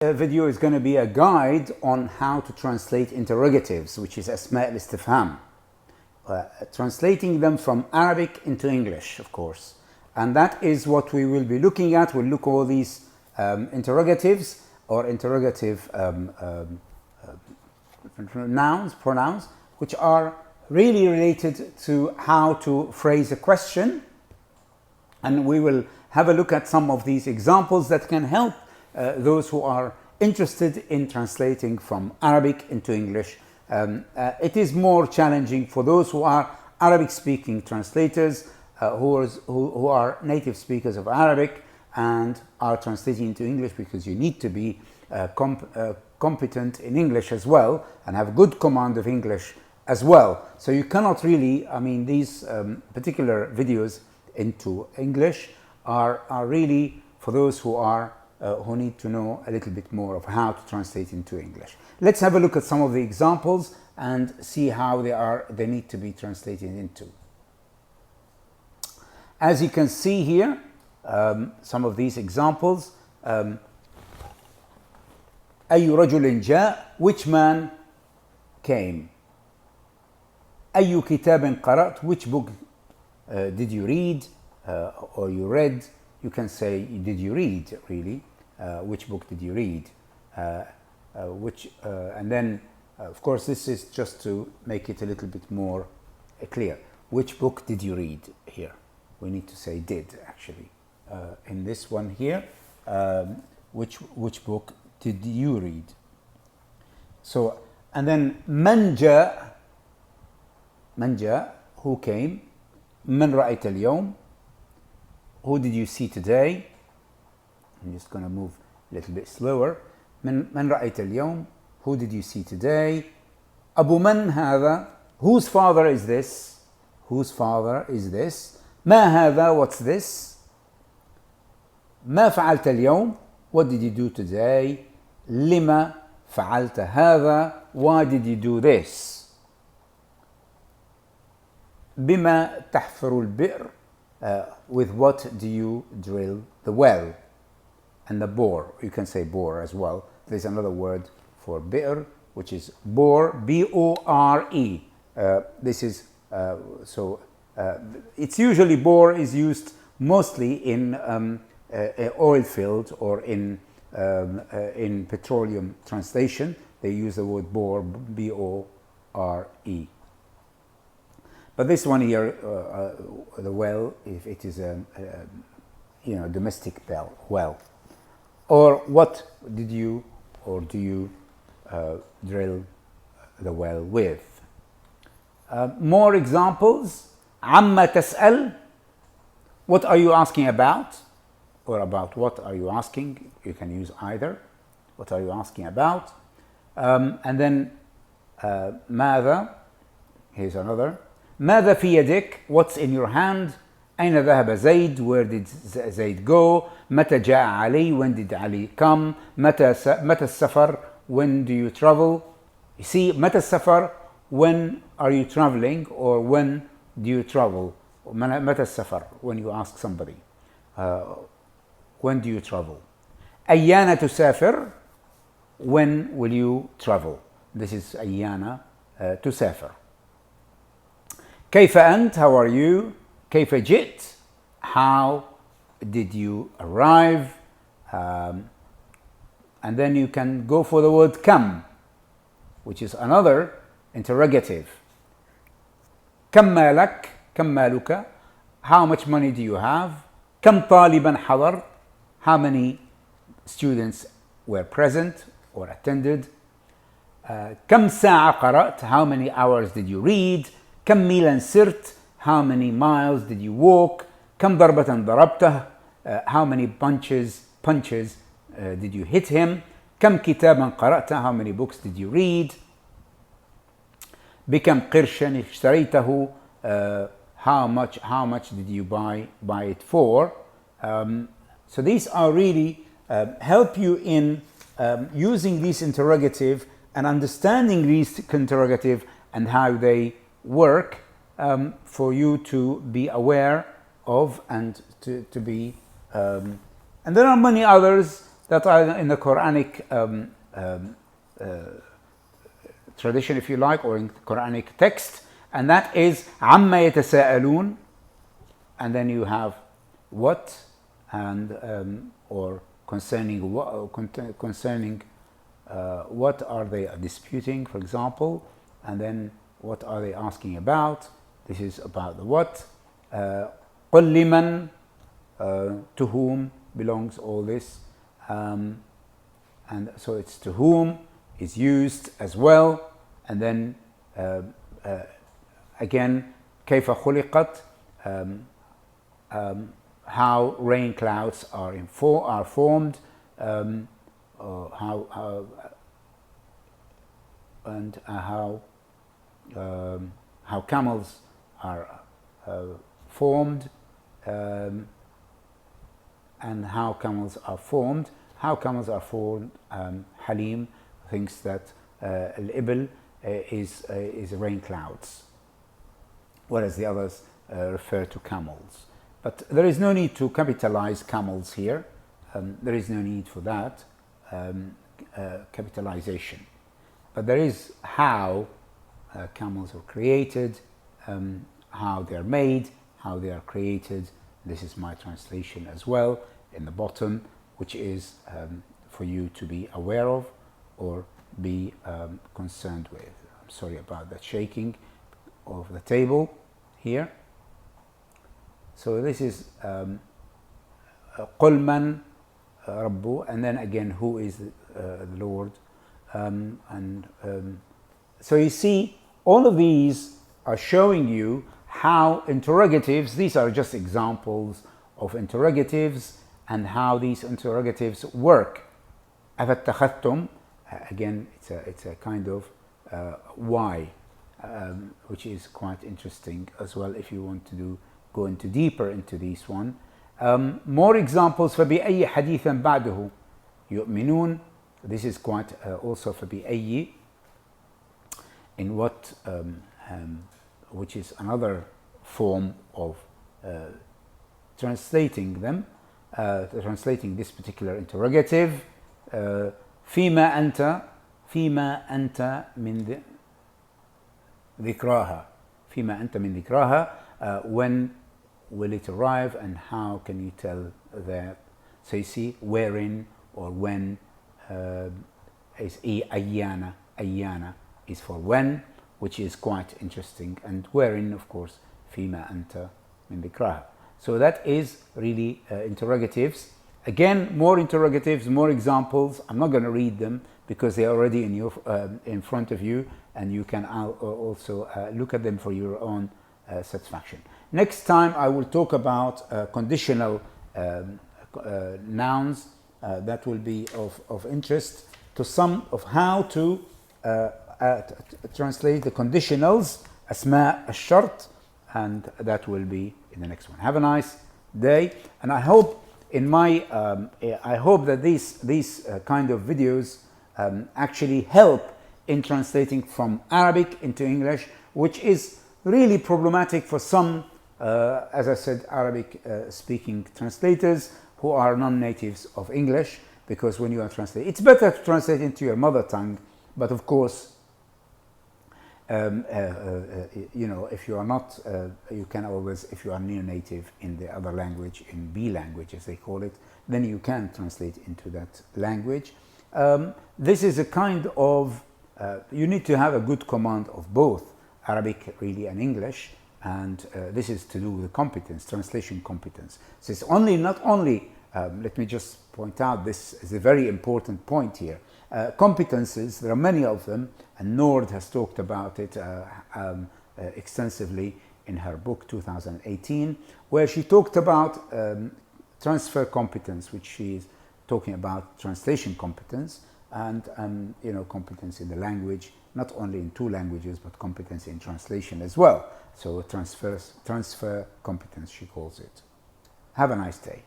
Video is going to be a guide on how to translate interrogatives, which is asma' al-istifham. Translating them from Arabic into English, of course. And that is what we will be looking at. We'll look at all these interrogatives or interrogative pronouns, which are really related to how to phrase a question. And we will have a look at some of these examples that can help those who are interested in translating from Arabic into English. It is more challenging for those who are Arabic-speaking translators, who are native speakers of Arabic and are translating into English, because you need to be competent in English as well and have good command of English as well. So you cannot really, these particular videos into English are really for those who need to know a little bit more of how to translate into English. Let's have a look at some of the examples and see how they need to be translated into. As you can see here, some of these examples. أي رجل جاء, which man came. أي كتاب قرأت, which book did you read or you read. You can say, did you read, really? Which book did you read? And then, of course, this is just to make it a little bit more clear. Which book did you read here? We need to say did, actually. In this one here, which book did you read? So, and then من جاء, who came. من رأيت اليوم, who did you see today? I'm just going to move a little bit slower. من رأيت اليوم, who did you see today? أبو من هذا, whose father is this? Whose father is this? ما هذا, what's this? ما فعلت اليوم, what did you do today? لما فعلت هذا, why did you do this? بما تحفر البئر, with what do you drill the well? And the bore, you can say bore as well. There's another word for bi'r, which is bore, B-O-R-E. This is, it's usually bore is used mostly in oil field or in petroleum translation. They use the word bore, B-O-R-E. But this one here, the well, if it is a domestic well. Or what did you or do you drill the well with? More examples. عما تسأل, what are you asking about? Or about what are you asking? You can use either. What are you asking about? And then ماذا, here's another. ماذا في يدك, what's in your hand? أين ذهب زيد, where did زيد go? متى جاء علي, when did Ali come? متى السفر, when do you travel? You see, متى السفر, when are you traveling, or when do you travel? متى السفر, when you ask somebody. When do you travel? أيان تسافر, when will you travel? This is أيان تسافر. كيف أنت, how are you? كيف جئت, how did you arrive? And then you can go for the word كم, which is another interrogative. كم مالك, كم مالك, how much money do you have? كم طالبا حضر, how many students were present or attended? كم ساعة قرأت, how many hours did you read? كم ميلا سرت, how many miles did you walk? كم ضربة ضربته, how many punches did you hit him? كم كتابا قرأت, how many books did you read? بكم قرشا اشتريته, how much did you buy it for? So these are really help you in using this interrogative and understanding these interrogative and how they work, for you to be aware of and to be and there are many others that are in the Quranic tradition, if you like, or in Quranic text, and that is عَمَّ يَتَسَاءَلُونَ, and then you have what, and or concerning what, what are they disputing, for example, and then what are they asking about. This is about the what. قُلْ لِمَنْ, to whom belongs all this, and so it's to whom is used as well. And then again, كيف خلقت, how rain clouds are formed, and how camels are formed, and how camels are formed. How camels are formed, Halim thinks that al-ibl is rain clouds, whereas the others refer to camels. But there is no need to capitalize camels here. There is no need for that capitalization. But there is how camels are created, how they are made, how they are created. This is my translation as well in the bottom, which is for you to be aware of or be concerned with. I'm sorry about that shaking of the table here. So this is قُلْ مَنْ رَبُّ, and then again, who is the Lord. So you see, all of these are showing you how interrogatives, these are just examples of interrogatives and how these interrogatives work. أَفَاتَّخَذْتُمْ, again, it's a kind of why, which is quite interesting as well if you want to go into deeper into this one. More examples. فَبِأَيِّ حَدِيثًا بَعْدَهُ يُؤْمِنُونَ. This is quite also فَبِأَيِّ, in what, which is another form of translating them, translating this particular interrogative. فيما أنت من ذكراها, فيما أنت من ذكراها, when will it arrive and how can you tell that? So you see, wherein or when is أيانا is for when, which is quite interesting, and wherein, of course, فيما أنت من ذكراها. So that is really interrogatives. Again, more interrogatives, more examples. I'm not going to read them because they're already in front of you, and you can also look at them for your own satisfaction. Next time I will talk about conditional nouns. That will be of interest to some of how to translate the conditionals, asma al-shart, and that will be in the next one. Have a nice day, and I hope I hope that these kind of videos actually help in translating from Arabic into English, which is really problematic for some, as I said, Arabic speaking translators who are non-natives of English, because when you are translating, it's better to translate into your mother tongue, but of course, you know, if you are not, you can always, if you are near-native in the other language, in B language as they call it, then you can translate into that language. This is a kind of, you need to have a good command of both Arabic really and English, and this is to do with competence, translation competence. So it's not only, let me just point out, this is a very important point here. Competences, there are many of them, and Nord has talked about it extensively in her book 2018, where she talked about transfer competence, which she is talking about translation competence, and you know, competence in the language, not only in two languages, but competence in translation as well. So transfer competence, she calls it. Have a nice day.